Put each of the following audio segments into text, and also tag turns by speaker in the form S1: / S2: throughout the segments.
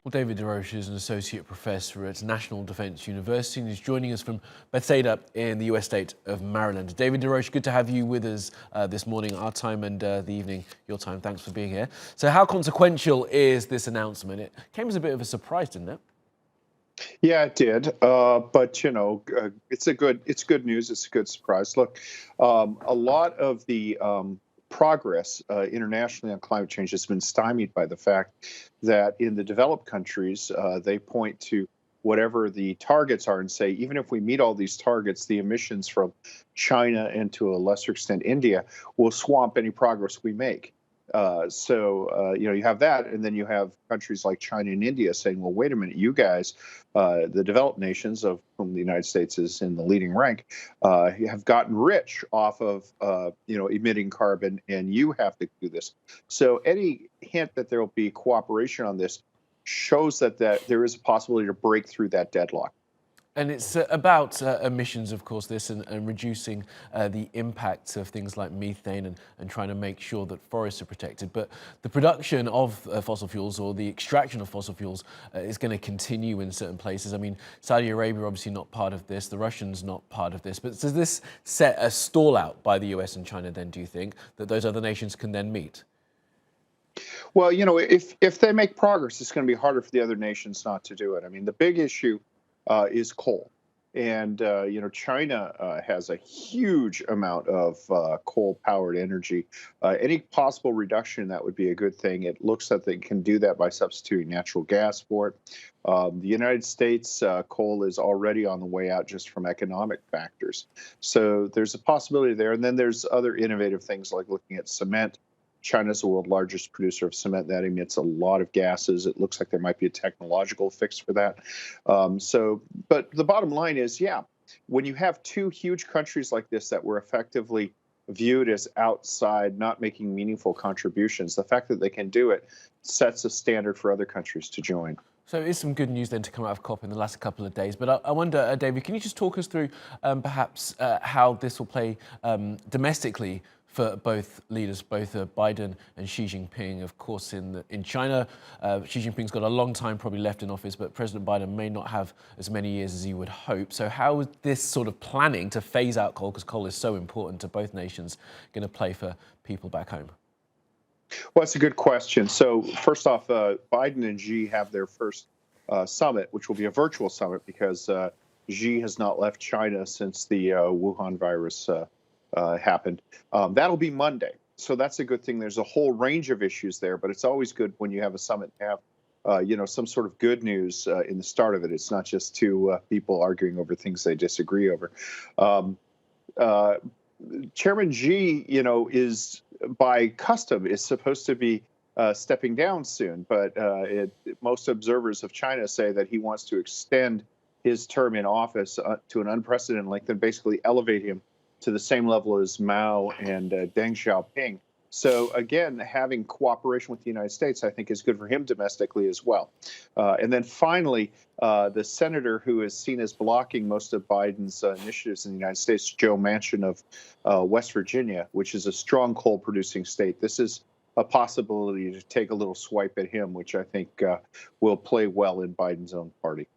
S1: Well, David Des Roches is an associate professor at National Defense University and is joining us from Bethesda in the US state of Maryland. David Des Roches, good to have you with us this morning, our time, and the evening, your time. Thanks for being here. So how consequential is this announcement? It came as a bit of a surprise, didn't it?
S2: Yeah, it did. But it's good news. It's a good surprise. Look, a lot of the progress internationally on climate change has been stymied by the fact that in the developed countries, they point to whatever the targets are and say, even if we meet all these targets, the emissions from China and to a lesser extent India will swamp any progress we make. You have that, and then you have countries like China and India saying, well, wait a minute, you guys, the developed nations, of whom the United States is in the leading rank, have gotten rich off of, emitting carbon, and you have to do this. So any hint that there will be cooperation on this shows that there is a possibility to break through that deadlock.
S1: And it's about emissions, of course, this, and reducing the impacts of things like methane and trying to make sure that forests are protected. But the production of fossil fuels, or the extraction of fossil fuels, is going to continue in certain places. I mean, Saudi Arabia obviously not part of this, the Russians not part of this. But does this set a stall out by the US and China then, do you think, that those other nations can then meet?
S2: Well, if they make progress, it's going to be harder for the other nations not to do it. I mean, the big issue is coal. And, China has a huge amount of coal-powered energy. Any possible reduction in that would be a good thing. It looks that they can do that by substituting natural gas for it. The United States, coal is already on the way out just from economic factors. So there's a possibility there. And then there's other innovative things like looking at cement. China's the world's largest producer of cement. That emits a lot of gases. It looks like there might be a technological fix for that. But the bottom line is, yeah, when you have two huge countries like this that were effectively viewed as outside, not making meaningful contributions, the fact that they can do it sets a standard for other countries to join.
S1: So it's some good news then to come out of COP in the last couple of days. But I wonder, David, can you just talk us through perhaps how this will play domestically for both leaders, both Biden and Xi Jinping? Of course, in China, Xi Jinping's got a long time probably left in office, but President Biden may not have as many years as he would hope. So how is this sort of planning to phase out coal, because coal is so important to both nations, going to play for people back home?
S2: Well, that's a good question. So first off, Biden and Xi have their first summit, which will be a virtual summit because Xi has not left China since the Wuhan virus happened. That'll be Monday. So that's a good thing. There's a whole range of issues there, but it's always good when you have a summit to have some sort of good news in the start of it. It's not just two people arguing over things they disagree over. Chairman Xi, is by custom is supposed to be stepping down soon, but most observers of China say that he wants to extend his term in office to an unprecedented length and basically elevate him to the same level as Mao and Deng Xiaoping. So again, having cooperation with the United States, I think, is good for him domestically as well. And then finally, the senator who is seen as blocking most of Biden's initiatives in the United States, Joe Manchin of West Virginia, which is a strong coal-producing state. This is a possibility to take a little swipe at him, which I think will play well in Biden's own party.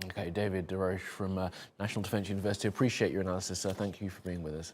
S1: Okay, David Des Roches from National Defense University. Appreciate your analysis, sir. Thank you for being with us.